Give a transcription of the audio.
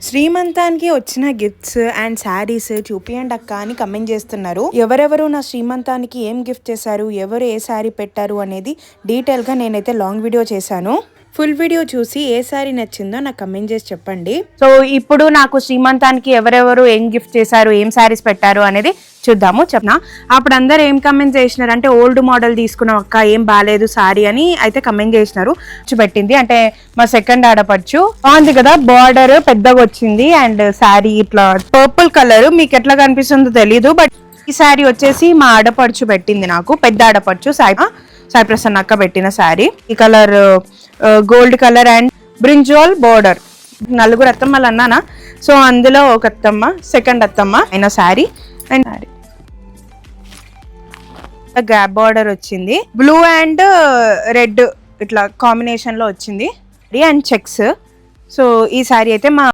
శ్రీమంతానికి వచ్చిన gifts and saris చూపియండి అక్క అని కమెంట్ చేస్తున్నారు. ఎవరెవరు నా శ్రీమంతానికి ఏం గిఫ్ట్ చేశారు, ఎవరు ఏ శారీ పెట్టారు అనేది డీటెయిల్ గా నేనైతే లాంగ్ వీడియో చేశాను. ఫుల్ వీడియో చూసి ఏ శారీ నచ్చిందో నాకు కమెంట్ చేసి చెప్పండి. సో ఇప్పుడు నాకు శ్రీమంతానికి ఎవరెవరు ఏం గిఫ్ట్ చేశారు, ఏం శారీస్ పెట్టారు అనేది చూద్దాము. చెప్పనా అప్పుడు అందరు ఏం కమెంట్ చేసినారు అంటే ఓల్డ్ మోడల్ తీసుకున్నాం అక్క, ఏం బాగాలేదు సారీ అని అయితే కమెంట్ చేసినారు. పెట్టింది అంటే మా సెకండ్ ఆడపడుచు బాగుంది కదా, బార్డర్ పెద్దగా వచ్చింది అండ్ శారీ ఇట్లా పర్పుల్ కలర్, మీకు ఎట్లా కనిపిస్తుందో తెలీదు బట్ ఈ శారీ వచ్చేసి మా ఆడపడుచు పెట్టింది, నాకు పెద్ద ఆడపడుచు సాయి ప్రసన్న అక్క పెట్టిన శారీ. ఈ colour gold colour and brinjal border. నలుగురు అత్తమ్మలు అన్నానా, సో అందులో ఒక అత్తమ్మ సెకండ్ అత్తమ్మ అయిన sari and sari gap border వచ్చింది, బ్లూ అండ్ రెడ్ ఇట్లా కాంబినేషన్ లో వచ్చింది అండ్ చెక్స్. సో ఈ శారీ అయితే మా